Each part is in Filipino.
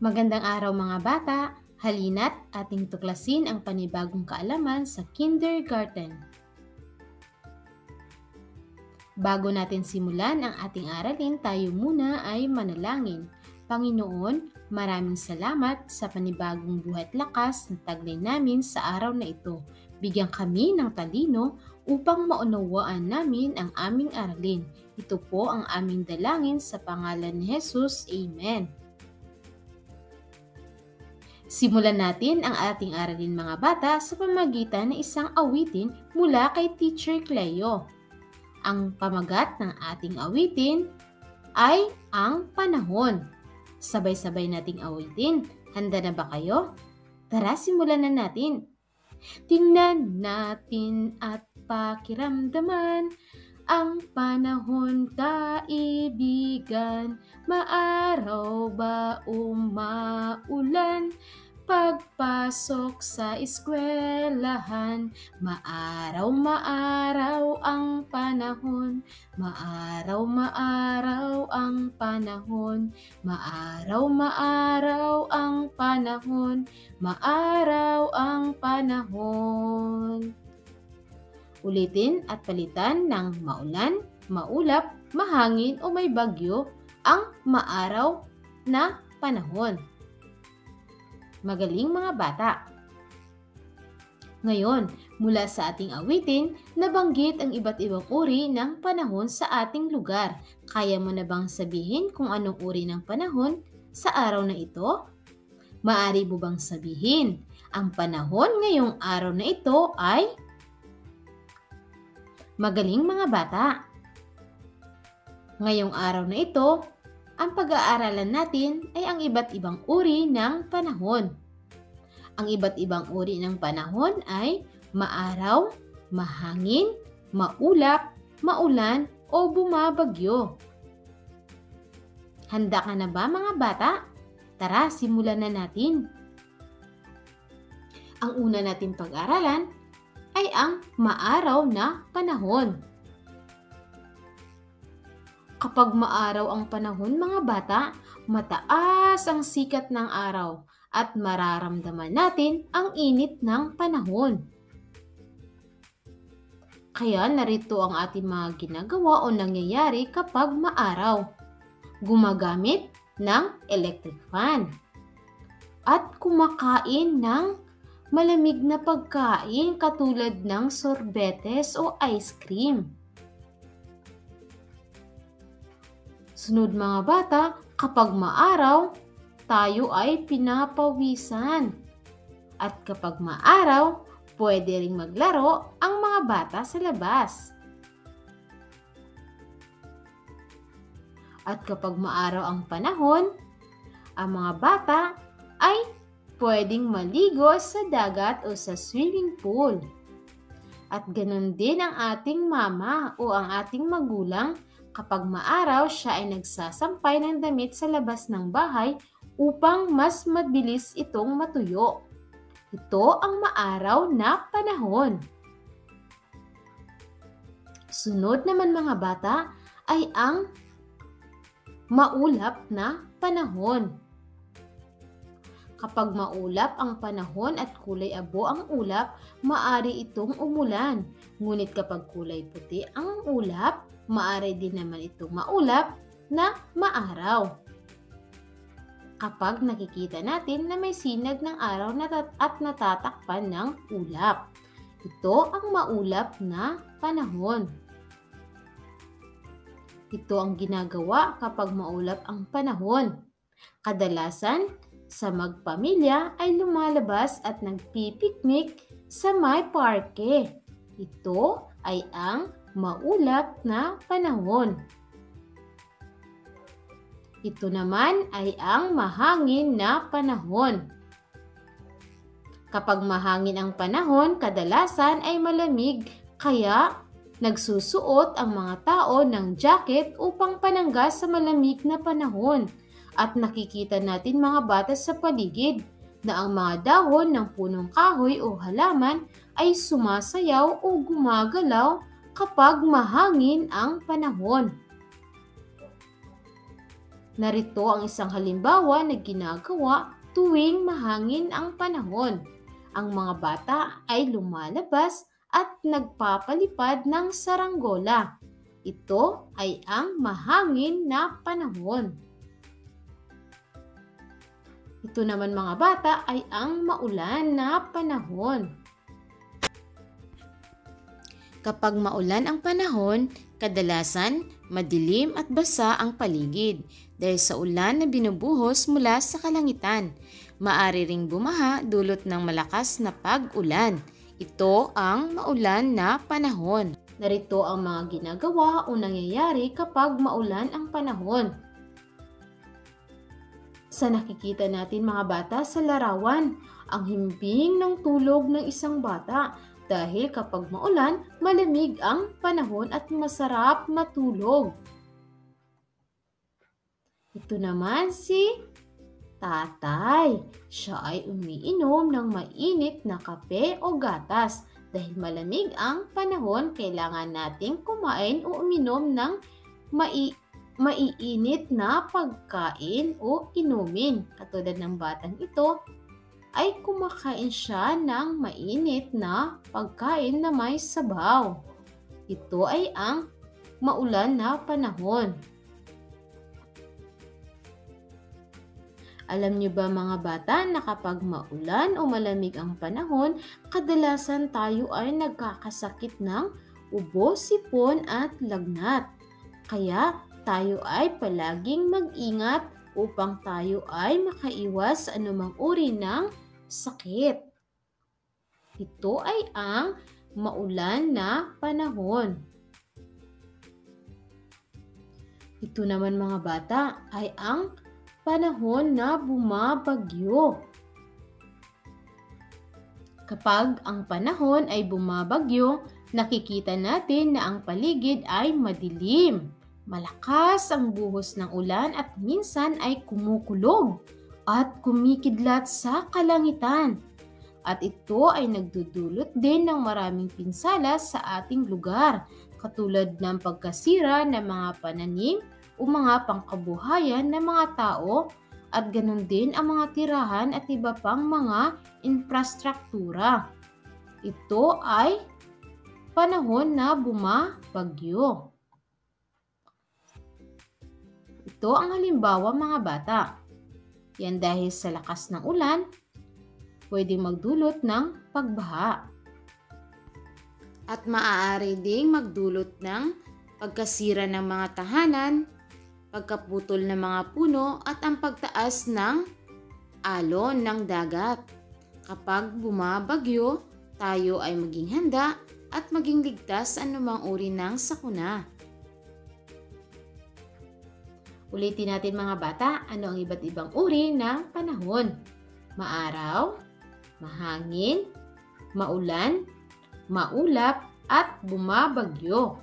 Magandang araw mga bata! Halina't ating tuklasin ang panibagong kaalaman sa kindergarten. Bago natin simulan ang ating aralin, tayo muna ay manalangin. Panginoon, maraming salamat sa panibagong buhay at lakas na taglay namin sa araw na ito. Bigyan kami ng talino upang maunawaan namin ang aming aralin. Ito po ang aming dalangin sa pangalan ni Jesus. Amen. Simulan natin ang ating aralin mga bata sa pamamagitan ng isang awitin mula kay Teacher Cleo. Ang pamagat ng ating awitin ay ang panahon. Sabay-sabay nating awitin. Handa na ba kayo? Tara, simulan na natin. Tingnan natin at pakiramdaman ang panahon, kaibigan. Maaraw ba o maulan? Pagpasok sa eskwelahan, maaraw ang panahon. Maaraw ang panahon. Maaraw ang panahon. Maaraw ang panahon. Ulitin at palitan ng maulan, maulap, mahangin o may bagyo ang maaraw na panahon. Magaling mga bata! Ngayon, mula sa ating awitin, nabanggit ang iba't ibang uri ng panahon sa ating lugar. Kaya mo na bang sabihin kung anong uri ng panahon sa araw na ito? Maaari mo bang sabihin, ang panahon ngayong araw na ito ay... Magaling mga bata! Ngayong araw na ito, ang pag-aaralan natin ay ang iba't ibang uri ng panahon. Ang iba't ibang uri ng panahon ay maaraw, mahangin, maulap, maulan o bumabagyo. Handa ka na ba mga bata? Tara, simulan na natin. Ang una nating pag-aralan ay ang maaraw na panahon. Kapag maaraw ang panahon mga bata, mataas ang sikat ng araw at mararamdaman natin ang init ng panahon. Kaya narito ang ating mga ginagawa o nangyayari kapag maaraw. Gumagamit ng electric fan at kumakain ng malamig na pagkain katulad ng sorbetes o ice cream. Sunod mga bata, kapag maaraw, tayo ay pinapawisan. At kapag maaraw, pwede ring maglaro ang mga bata sa labas. At kapag maaraw ang panahon, ang mga bata ay pwedeng maligo sa dagat o sa swimming pool. At ganun din ang ating mama o ang ating magulang. Kapag maaraw, siya ay nagsasampay ng damit sa labas ng bahay upang mas mabilis itong matuyo. Ito ang maaraw na panahon. Sunod naman mga bata ay ang maulap na panahon. Kapag maulap ang panahon at kulay abo ang ulap, maaari itong umulan. Ngunit kapag kulay puti ang ulap, maaari din naman itong maulap na maaraw. Kapag nakikita natin na may sinag ng araw at natatakpan ng ulap. Ito ang maulap na panahon. Ito ang ginagawa kapag maulap ang panahon. Kadalasan, sa magpamilya ay lumalabas at nagpipiknik sa may parke. Ito ay ang maulap na panahon. Ito naman ay ang mahangin na panahon. Kapag mahangin ang panahon, kadalasan ay malamig, kaya nagsusuot ang mga tao ng jacket upang panangga sa malamig na panahon. At nakikita natin mga bata sa paligid na ang mga dahon ng punong kahoy o halaman ay sumasayaw o gumagalaw kapag mahangin ang panahon. Narito ang isang halimbawa na ginagawa tuwing mahangin ang panahon. Ang mga bata ay lumalabas at nagpapalipad ng saranggola. Ito ay ang mahangin na panahon. Ito naman mga bata ay ang maulan na panahon. Kapag maulan ang panahon, kadalasan madilim at basa ang paligid dahil sa ulan na binubuhos mula sa kalangitan. Maaari ring bumaha dulot ng malakas na pag-ulan. Ito ang maulan na panahon. Narito ang mga ginagawa o nangyayari kapag maulan ang panahon. Sa nakikita natin mga bata sa larawan, ang himbing ng tulog ng isang bata. Dahil kapag maulan, malamig ang panahon at masarap matulog. Ito naman si tatay. Siya ay umiinom ng mainit na kape o gatas. Dahil malamig ang panahon, kailangan nating kumain o uminom ng maiinit na pagkain o inumin. Katulad ng batang ito, ay kumakain siya ng mainit na pagkain na may sabaw. Ito ay ang maulan na panahon. Alam niyo ba mga bata na kapag maulan o malamig ang panahon, kadalasan tayo ay nagkakasakit ng ubo, sipon at lagnat. Kaya tayo ay palaging mag-ingat upang tayo ay makaiwas sa anumang uri ng sakit. Ito ay ang maulan na panahon. Ito naman mga bata ay ang panahon na bumabagyo. Kapag ang panahon ay bumabagyo, nakikita natin na ang paligid ay madilim. Malakas ang buhos ng ulan at minsan ay kumukulog at kumikidlat sa kalangitan. At ito ay nagdudulot din ng maraming pinsala sa ating lugar, katulad ng pagkasira ng mga pananim o mga pangkabuhayan ng mga tao at ganun din ang mga tirahan at iba pang mga infrastruktura. Ito ay panahon na bumabagyo. Ito ang halimbawa mga bata. Yan dahil sa lakas ng ulan, pwedeng magdulot ng pagbaha. At maaari ding magdulot ng pagkasira ng mga tahanan, pagkaputol ng mga puno at ang pagtaas ng alon ng dagat. Kapag bumabagyo, tayo ay maging handa at maging ligtas sa anumang uri ng sakuna. Ulitin natin mga bata, ano ang iba't ibang uri ng panahon? Maaraw, mahangin, maulan, maulap, at bumabagyo.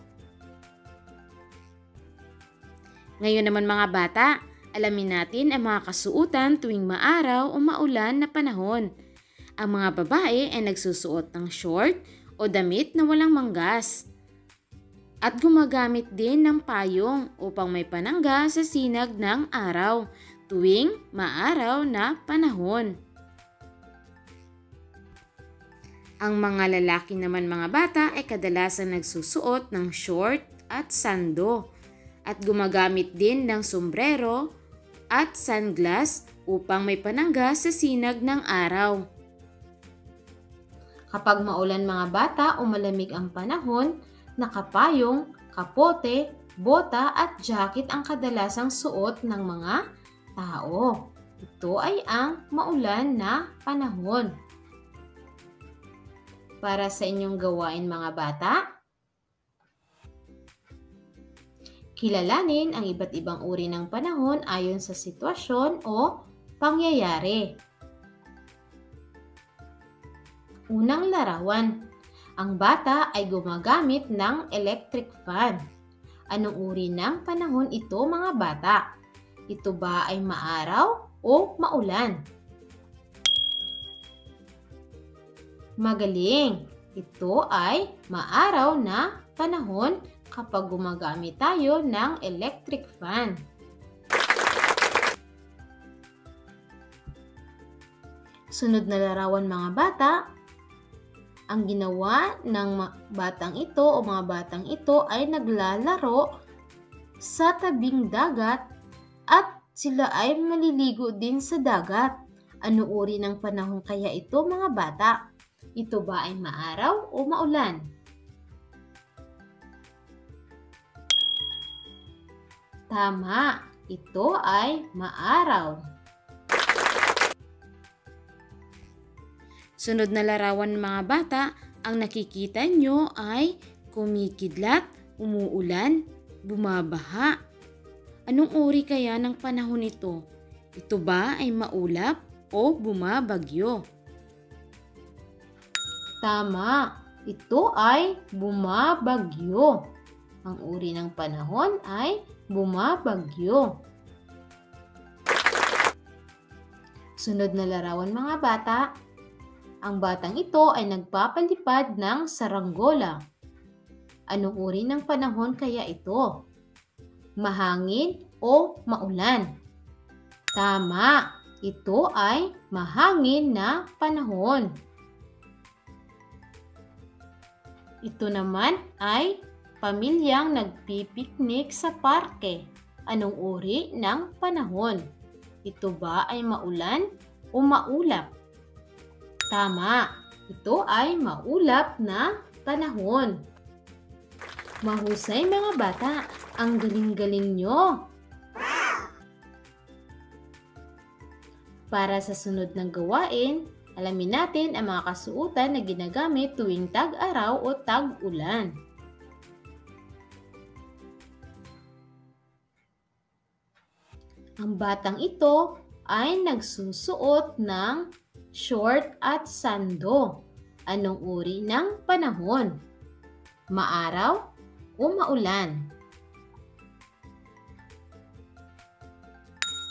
Ngayon naman mga bata, alamin natin ang mga kasuotan tuwing maaraw o maulan na panahon. Ang mga babae ay nagsusuot ng short o damit na walang manggas. At gumagamit din ng payong upang may panangga sa sinag ng araw tuwing maaraw na panahon. Ang mga lalaki naman mga bata ay kadalasan nagsusuot ng short at sando at gumagamit din ng sombrero at sunglass upang may panangga sa sinag ng araw. Kapag maulan mga bata o malamig ang panahon, nakapayong, kapote, bota at jacket ang kadalasang suot ng mga tao. Ito ay ang maulan na panahon. Para sa inyong gawain mga bata, kilalanin ang iba't ibang uri ng panahon ayon sa sitwasyon o pangyayari. Unang larawan. Ang bata ay gumagamit ng electric fan. Anong uri ng panahon ito mga bata? Ito ba ay maaraw o maulan? Magaling! Ito ay maaraw na panahon kapag gumagamit tayo ng electric fan. Sunod na larawan mga bata, ang ginawa ng batang ito o mga batang ito ay naglalaro sa tabing dagat at sila ay maliligo din sa dagat. Ano uri ng panahon kaya ito mga bata? Ito ba ay maaraw o maulan? Tama, ito ay maaraw. Sunod na larawan mga bata, ang nakikita nyo ay kumikidlat, umuulan, bumabaha. Anong uri kaya ng panahon ito? Ito ba ay maulap o bumabagyo? Tama, ito ay bumabagyo. Ang uri ng panahon ay bumabagyo. Sunod na larawan mga bata, ang batang ito ay nagpapalipad ng saranggola. Anong uri ng panahon kaya ito? Mahangin o maulan? Tama, ito ay mahangin na panahon. Ito naman ay pamilyang nagpipiknik sa parke. Anong uri ng panahon? Ito ba ay maulan o maulap? Tama, ito ay maulap na panahon. Mahusay mga bata, ang galing-galing nyo. Para sa sunod ng gawain, alamin natin ang mga kasuotan na ginagamit tuwing tag-araw o tag-ulan. Ang batang ito ay nagsusuot ng short at sando. Anong uri ng panahon? Maaraw o maulan?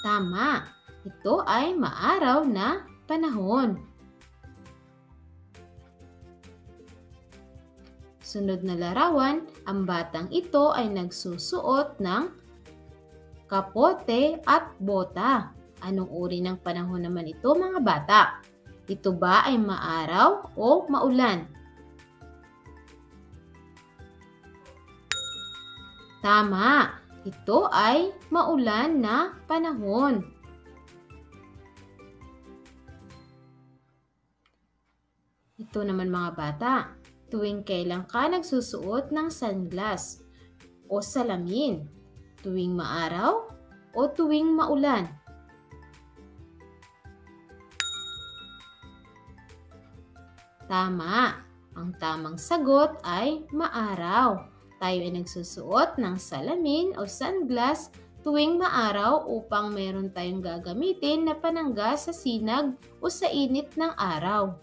Tama, ito ay maaraw na panahon. Sunod na larawan, ang batang ito ay nagsusuot ng kapote at bota. Anong uri ng panahon naman ito mga bata? Ito ba ay maaraw o maulan? Tama, ito ay maulan na panahon. Ito naman mga bata, tuwing kailan ka nagsusuot ng sunglass o salamin? Tuwing maaraw o tuwing maulan? Tama, ang tamang sagot ay maaraw. Tayo ay nagsusuot ng salamin o sunglass tuwing maaraw upang meron tayong gagamitin na panangga sa sinag o sa init ng araw.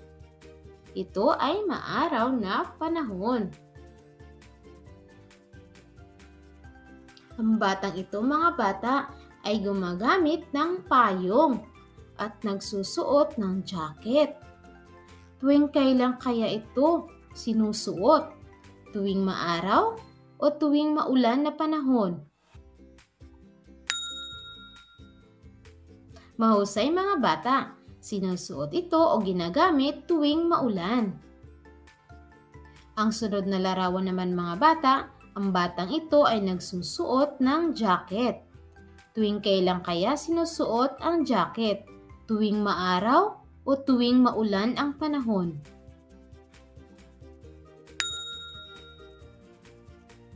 Ito ay maaraw na panahon. Ang batang ito mga bata ay gumagamit ng payong at nagsusuot ng jacket. Tuwing kailan kaya ito sinusuot? Tuwing maaraw o tuwing maulan na panahon? Mahusay mga bata, sinusuot ito o ginagamit tuwing maulan. Ang sunod na larawan naman mga bata, ang batang ito ay nagsusuot ng jacket. Tuwing kailan kaya sinusuot ang jacket? Tuwing maaraw o tuwing maulan ang panahon?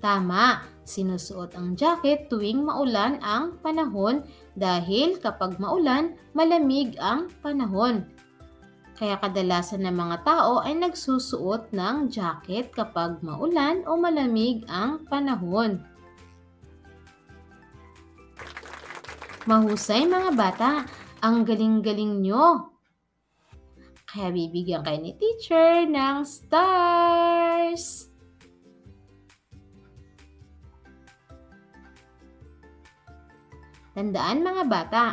Tama, sinusuot ang jacket tuwing maulan ang panahon dahil kapag maulan, malamig ang panahon. Kaya kadalasan ng mga tao ay nagsusuot ng jacket kapag maulan o malamig ang panahon. Mahusay mga bata, ang galing-galing nyo. Kaya bibigyan kayo ni teacher ng stars. Tandaan mga bata,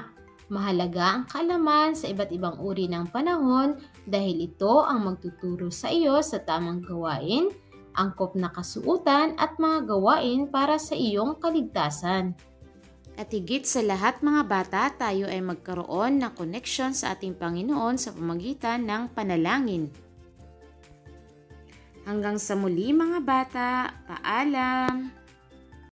mahalaga ang kaalaman sa iba't ibang uri ng panahon dahil ito ang magtuturo sa iyo sa tamang gawain, angkop na kasuotan at mga gawain para sa iyong kaligtasan. At higit sa lahat mga bata, tayo ay magkaroon ng connection sa ating Panginoon sa pamamagitan ng panalangin. Hanggang sa muli mga bata, paalam!